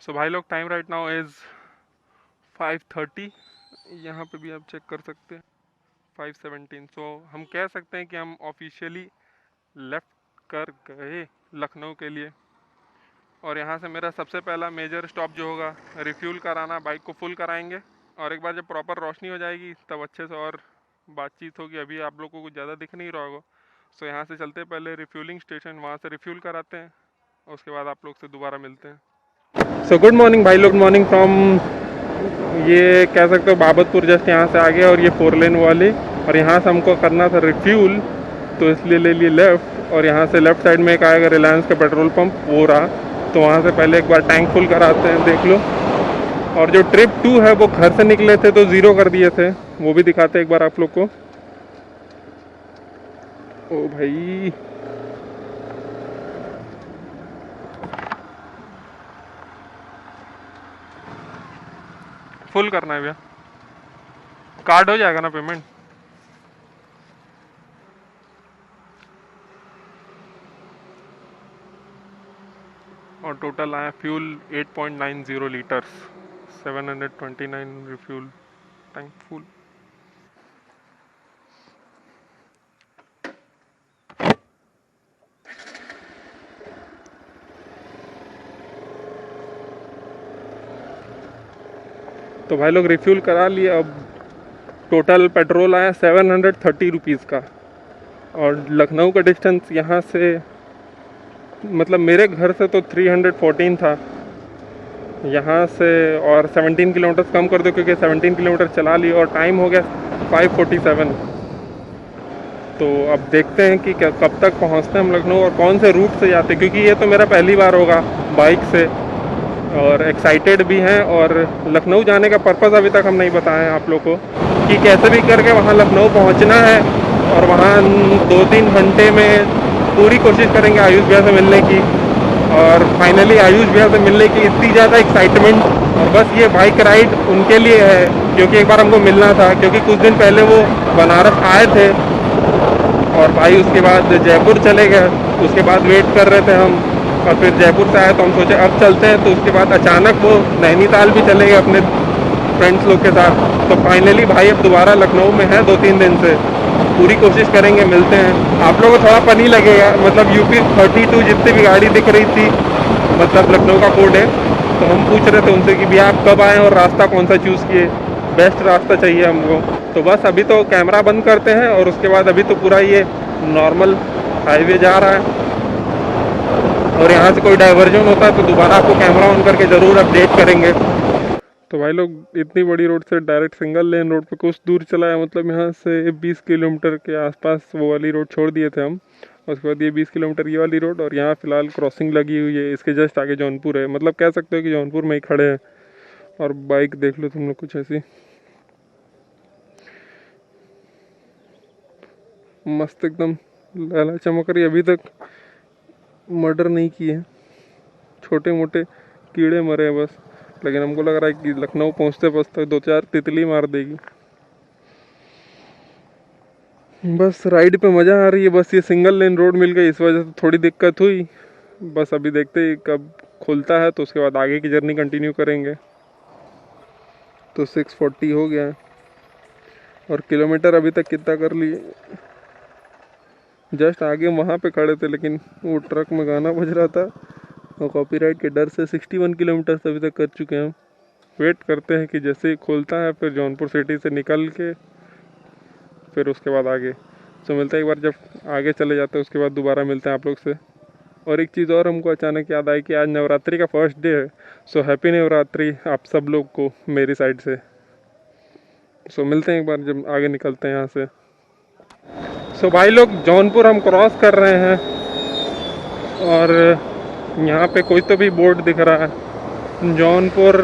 सो भाई लोग, time right now is 5:30। यहाँ पे भी आप चेक कर सकते हैं 5:17। सो हम कह सकते हैं कि हम ऑफिशियली लेफ्ट कर गए लखनऊ के लिए। और यहाँ से मेरा सबसे पहला मेजर स्टॉप जो होगा, रिफ्यूल कराना, बाइक को फुल कराएंगे। और एक बार जब प्रॉपर रोशनी हो जाएगी तब अच्छे से और बातचीत होगी। अभी आप लोगों को कुछ ज़्यादा दिख नहीं रहा होगा। सो यहाँ से चलते पहले रिफ्यूलिंग स्टेशन, वहाँ से रिफ्यूल कराते हैं। उसके बाद आप लोग से दोबारा मिलते हैं। सो गुड मॉर्निंग भाई लोग, मॉर्निंग फ्रॉम, ये कह सकते हो बाबतपुर जस्ट यहाँ से आगे, और ये 4 लेन वाली। और यहाँ से हमको करना था रिफ्यूल, तो इसलिए ले लिए लेफ़्ट। और यहाँ से लेफ़्ट साइड में एक आएगा रिलायंस का पेट्रोल पंप, वो रहा। तो वहाँ से पहले एक बार टैंक फुल कराते हैं, देख लो। और जो ट्रिप 2 है वो घर से निकले थे तो 0 कर दिए थे, वो भी दिखाते हैं एक बार आप लोग को। ओ भाई, फुल करना है भैया, कार्ड हो जाएगा ना पेमेंट। और टोटल आया fuel 8.90 litres, 729 refuel tank full. तो भाई लोग रिफ्यूल करा लिए। अब टोटल पेट्रोल आया 730 रुपीज़ का। और लखनऊ का डिस्टेंस यहाँ से, मतलब मेरे घर से तो 314 था यहाँ से, और 17 किलोमीटर कम कर दो क्योंकि 17 किलोमीटर चला ली। और टाइम हो गया 5:47। तो अब देखते हैं कि कब तक पहुँचते हैं हम लखनऊ, और कौन से रूट से जाते हैं, क्योंकि ये तो मेरा पहली बार होगा बाइक से। और एक्साइटेड भी हैं। और लखनऊ जाने का पर्पज़ अभी तक हम नहीं बताए हैं आप लोग को, कि कैसे भी करके वहाँ लखनऊ पहुँचना है। और वहाँ 2-3 घंटे में पूरी कोशिश करेंगे आयुष भैया से मिलने की। और फाइनली आयुष भैया से मिलने की इतनी ज़्यादा एक्साइटमेंट, और बस ये बाइक राइड उनके लिए है, क्योंकि एक बार हमको मिलना था। क्योंकि कुछ दिन पहले वो बनारस आए थे, और भाई उसके बाद जयपुर चले गए। उसके बाद वेट कर रहे थे हम, और फिर जयपुर से आए तो हम सोचे अब चलते हैं। तो उसके बाद अचानक वो नैनीताल भी चले गए अपने फ्रेंड्स लोग के साथ। तो फाइनली भाई अब दोबारा लखनऊ में है 2-3 दिन से। पूरी कोशिश करेंगे, मिलते हैं। आप लोगों को थोड़ा फनी लगेगा, मतलब यूपी 32 जितनी भी गाड़ी दिख रही थी, मतलब लखनऊ का कोड है। तो हम पूछ रहे थे उनसे कि भैया आप कब आए और रास्ता कौन सा चूज़ किए, बेस्ट रास्ता चाहिए हमको। तो बस अभी तो कैमरा बंद करते हैं, और उसके बाद अभी तो पूरा ये नॉर्मल हाईवे जा रहा है। और यहाँ से कोई डाइवर्जन होता है तो दोबारा आपको कैमरा ऑन करके ज़रूर अपडेट करेंगे। तो भाई लोग, इतनी बड़ी रोड से डायरेक्ट सिंगल लेन रोड पे कुछ दूर चला है, मतलब यहाँ से 20 किलोमीटर के आसपास वो वाली रोड छोड़ दिए थे हम। उसके बाद ये 20 किलोमीटर ये वाली रोड, और यहाँ फ़िलहाल क्रॉसिंग लगी हुई है। इसके जस्ट आगे जौनपुर है, मतलब कह सकते हो कि जौनपुर में ही खड़े हैं। और बाइक देख लो तुम लोग कुछ ऐसी मस्त एकदम लाला चमक रही। अभी तक मर्डर नहीं किए, छोटे मोटे कीड़े मरे हैं बस। लेकिन हमको लग रहा है कि लखनऊ पहुंचते पहुंचते 2-4 तितली मार देगी। बस राइड पे मज़ा आ रही है। बस ये सिंगल लेन रोड मिल गई, इस वजह से थोड़ी दिक्कत हुई। बस अभी देखते ही कब खुलता है, तो उसके बाद आगे की जर्नी कंटिन्यू करेंगे। तो 640 हो गया है, और किलोमीटर अभी तक कितना कर लिए। जस्ट आगे वहाँ पे खड़े थे, लेकिन वो ट्रक में गाना बज रहा था, और कॉपीराइट के डर से 61 किलोमीटर अभी तक कर चुके हैं हम। वेट करते हैं कि जैसे ही खुलता है फिर जौनपुर सिटी से निकल के फिर उसके बाद आगे। तो मिलता है एक बार जब आगे चले जाते हैं, उसके बाद दोबारा मिलते हैं आप लोग से। और एक चीज़ और हमको अचानक याद आई कि आज नवरात्रि का फर्स्ट डे है। सो हैप्पी नवरात्रि आप सब लोग को मेरी साइड से। सो मिलते हैं एक बार जब आगे निकलते हैं यहाँ से। सो भाई लोग, जौनपुर हम क्रॉस कर रहे हैं, और यहाँ पे कोई तो भी बोर्ड दिख रहा है। जौनपुर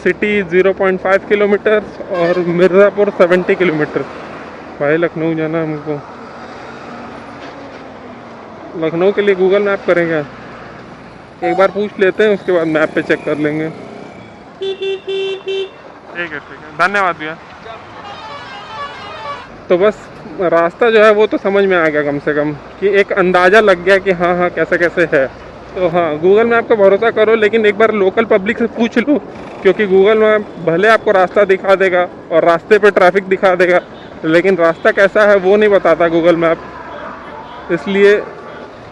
सिटी 0.5 किलोमीटर और मिर्ज़ापुर 70 किलोमीटर। भाई लखनऊ जाना हमको। लखनऊ के लिए गूगल मैप करेंगे, एक बार पूछ लेते हैं, उसके बाद मैप पे चेक कर लेंगे। ठीक है, धन्यवाद भैया। तो बस रास्ता जो है वो तो समझ में आ गया कम से कम, कि एक अंदाज़ा लग गया कि हाँ हाँ कैसे कैसे है। तो हाँ, गूगल मैप का भरोसा करो, लेकिन एक बार लोकल पब्लिक से पूछ लो, क्योंकि गूगल मैप भले आपको रास्ता दिखा देगा और रास्ते पे ट्रैफिक दिखा देगा, लेकिन रास्ता कैसा है वो नहीं बताता गूगल मैप। इसलिए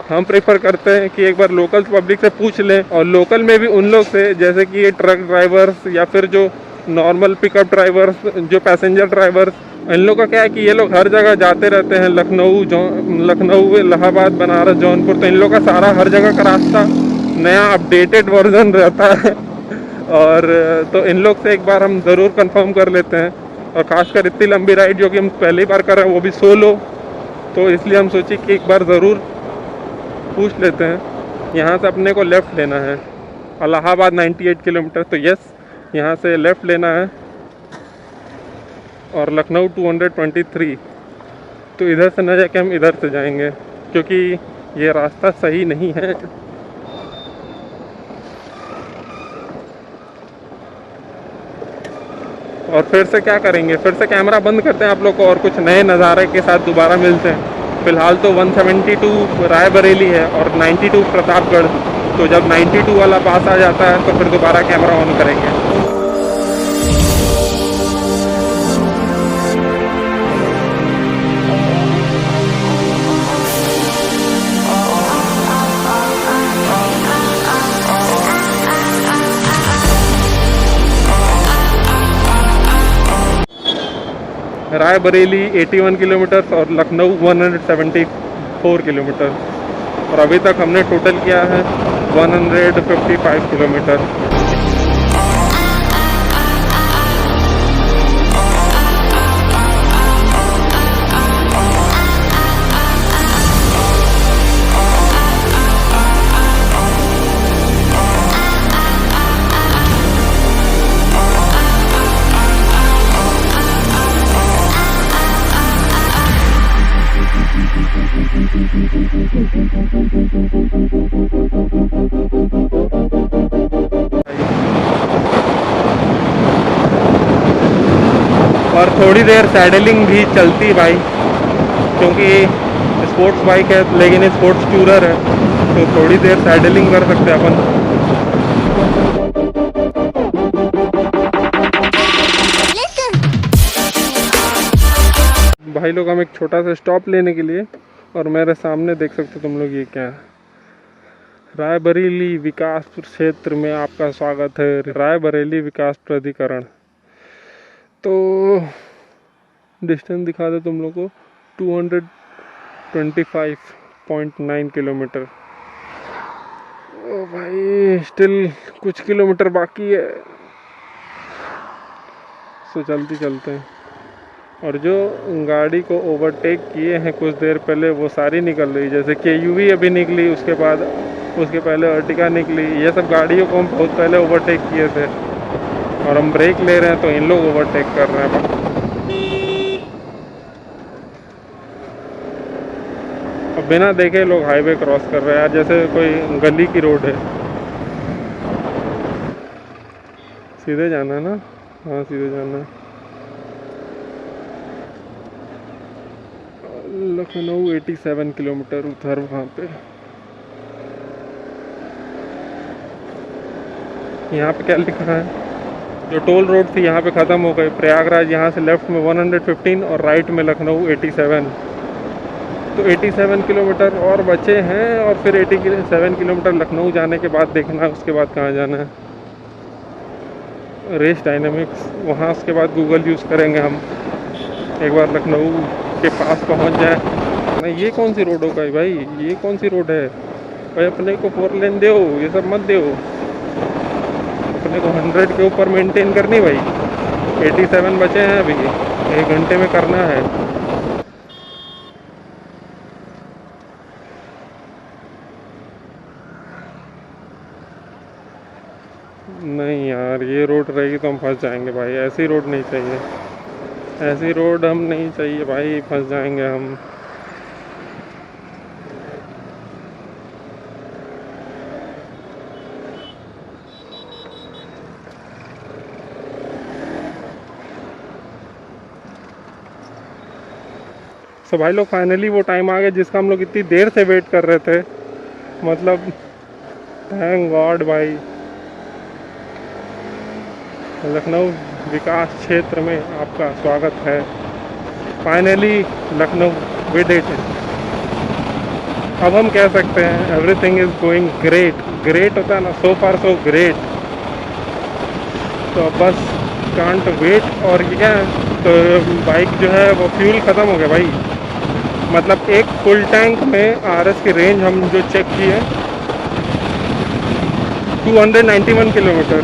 हम प्रेफर करते हैं कि एक बार लोकल पब्लिक से पूछ लें, और लोकल में भी उन लोग से, जैसे कि ये ट्रक ड्राइवर्स या फिर जो नॉर्मल पिकअप ड्राइवर्स, जो पैसेंजर ड्राइवर्स, इन लोग का क्या है कि ये लोग हर जगह जाते रहते हैं, लखनऊ, इलाहाबाद, बनारस, जौनपुर, तो इन लोग का सारा हर जगह का रास्ता नया अपडेटेड वर्जन रहता है। और तो इन लोग से एक बार हम ज़रूर कंफर्म कर लेते हैं, और ख़ासकर इतनी लंबी राइड जो कि हम पहली बार कर रहे हैं, वो भी सोलो, तो इसलिए हम सोचे कि एक बार ज़रूर पूछ लेते हैं। यहाँ से अपने को लेफ़्ट लेना है, इलाहाबाद 98 किलोमीटर, तो यस, यहाँ से लेफ़्ट लेना है, और लखनऊ 223, तो इधर से न जाके हम इधर से जाएंगे, क्योंकि ये रास्ता सही नहीं है। और फिर से क्या करेंगे, फिर से कैमरा बंद करते हैं आप लोग को, और कुछ नए नज़ारे के साथ दोबारा मिलते हैं। फ़िलहाल तो 172 रायबरेली है और 92 प्रतापगढ़, तो जब 92 वाला पास आ जाता है तो फिर दोबारा कैमरा ऑन करेंगे। रायबरेली 81 किलोमीटर और लखनऊ 174 किलोमीटर, और अभी तक हमने टोटल किया है 155 किलोमीटर। और थोड़ी देर सैडलिंग भी चलती भाई, क्योंकि स्पोर्ट्स बाइक है लेकिन स्पोर्ट्स टूरर है, तो थोड़ी देर सैडलिंग कर सकते हैं अपन। भाई लोग, हम एक छोटा सा स्टॉप लेने के लिए, और मेरे सामने देख सकते हो तुम लोग, ये क्या है, रायबरेली विकास क्षेत्र में आपका स्वागत है, रायबरेली विकास प्राधिकरण। तो डिस्टेंस दिखा दो तुम लोग को, 225.9 किलोमीटर। ओ भाई, स्टिल कुछ किलोमीटर बाकी है, सो जल्दी चलते हैं। और जो गाड़ी को ओवरटेक किए हैं कुछ देर पहले, वो सारी निकल रही, जैसे KUV अभी निकली, उसके पहले अर्टिगा निकली, ये सब गाड़ियों को हम बहुत पहले ओवरटेक किए थे, और हम ब्रेक ले रहे हैं तो इन लोग ओवरटेक कर रहे हैं। अब बिना देखे लोग हाईवे क्रॉस कर रहे हैं यार, जैसे कोई गली की रोड है। सीधे जाना है ना? हाँ, सीधे जाना है। लखनऊ 87 किलोमीटर उधर, वहाँ पे यहाँ पे क्या लिखा है, जो टोल रोड थी यहाँ पे ख़त्म हो गई, प्रयागराज यहाँ से लेफ़्ट में 115 और राइट में लखनऊ 87, तो 87 किलोमीटर और बचे हैं, और फिर 87 किलोमीटर लखनऊ जाने के बाद देखना है उसके बाद कहाँ जाना है। रेस डायनामिक्स, वहाँ उसके बाद गूगल यूज़ करेंगे हम, एक बार लखनऊ के पास पहुँच जाए। नहीं, ये कौन सी रोड हो गई भाई, ये कौन सी रोड है भाई? अपने को 4 लेन दो, ये सब मत दो, अपने को 100 के ऊपर मेंटेन करनी भाई। 87 बचे हैं अभी, 1 घंटे में करना है। नहीं यार, ये रोड रहेगी तो हम फंस जाएंगे भाई, ऐसी रोड नहीं चाहिए, ऐसी रोड हम नहीं चाहिए भाई, फंस जाएंगे हम। तो भाई लोग, फाइनली वो टाइम आ गया जिसका हम लोग इतनी देर से वेट कर रहे थे। मतलब थैंक गॉड भाई, लखनऊ विकास क्षेत्र में आपका स्वागत है। Finally Lucknow we did it. अब हम कह सकते हैं everything is going great. Great होता है ना, सो फार सो ग्रेट। तो अब बस कांट वेट। और ये क्या है, तो बाइक जो है वो फ्यूल ख़त्म हो गया भाई। मतलब एक फुल टैंक में आरएस की रेंज हम जो चेक किए 291 किलोमीटर।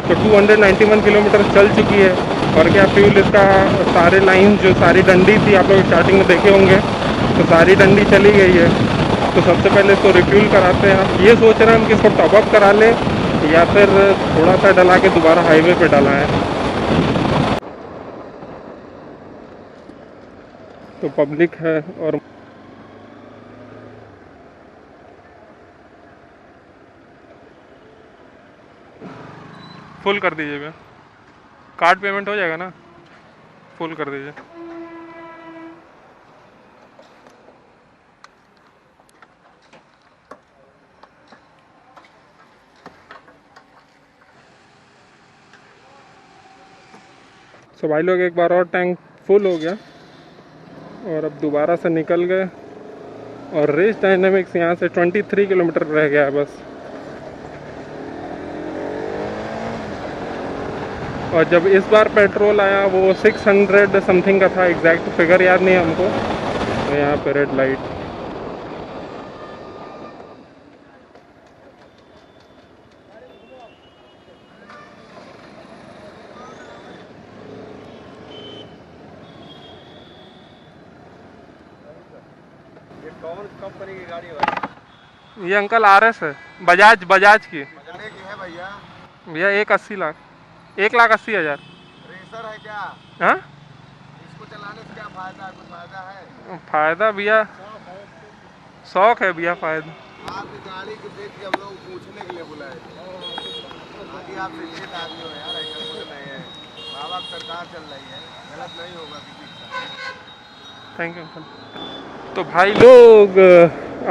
तो 291 किलोमीटर चल चुकी है। और क्या फ्यूल इसका सारे लाइन जो सारी डंडी थी, आप लोग स्टार्टिंग में देखे होंगे, तो सारी डंडी चली गई है। तो सबसे पहले इसको रिफ्यूल कराते हैं। आप ये सोच रहे हैं हम कि इसको टॉपअप करा लें या फिर थोड़ा सा डला के दोबारा हाईवे पे डला है। तो पब्लिक है और फुल कर दीजिए भैया, कार्ड पेमेंट हो जाएगा ना, फुल कर दीजिए। तो भाई लोग एक बार और टैंक फुल हो गया और अब दोबारा से निकल गए। और रेस डायनेमिक्स यहाँ से 23 किलोमीटर रह गया है बस। और जब इस बार पेट्रोल आया वो 600 समथिंग का था, एग्जैक्ट फिगर याद नहीं है हमको। तो यहाँ पे रेड लाइट। ये कौन कंपनी की गाड़ी है भाई? ये अंकल आरएस है, बजाज की। बजाने की है भैया? भैया 1,80 लाख, 1,80,000। रेसर है क्या? हाँ, इसको चलाने से क्या फायदा है? कुछ फायदा है? फायदा भैया शौक है भैया, फायदा। आपकी गाड़ी को देख के हम लोग पूछने के लिए बुलाए थे। बाकी आप शिक्षित आदमी हो यार, ऐसा कुछ नहीं है। माँ बाप सरकार चल रही है, गलत नहीं होगा किसी के साथ। Thank you uncle. तो भाई लोग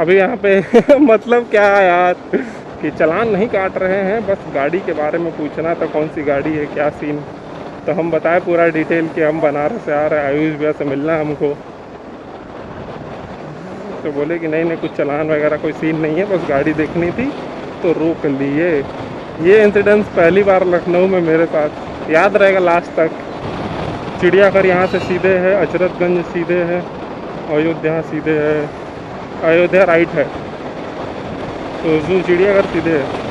अभी यहाँ पे मतलब क्या है यार कि चालान नहीं काट रहे हैं, बस गाड़ी के बारे में पूछना था, कौन सी गाड़ी है, क्या सीन। तो हम बताए पूरा डिटेल कि हम बनारस से आ रहे हैं, आयुष भैया से मिलना है हमको। तो बोले कि नहीं कुछ चालान वगैरह कोई सीन नहीं है, बस गाड़ी देखनी थी तो रोक लिए। ये इंसिडेंस पहली बार लखनऊ में मेरे साथ, याद रहेगा लास्ट तक। चिड़ियाघर यहाँ से सीधे है, अचरतगंज सीधे है, अयोध्या सीधे है, अयोध्या राइट है, तो जू चिड़ियाघर सीधे है।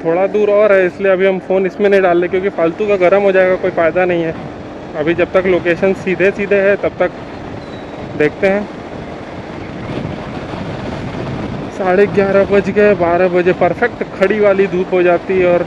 थोड़ा दूर और है, इसलिए अभी हम फ़ोन इसमें नहीं डाल रहे क्योंकि फालतू का गर्म हो जाएगा, कोई फ़ायदा नहीं है। अभी जब तक लोकेशन सीधे सीधे है तब तक देखते हैं। 11:30 बज गए, 12 बजे परफेक्ट खड़ी वाली धूप हो जाती है और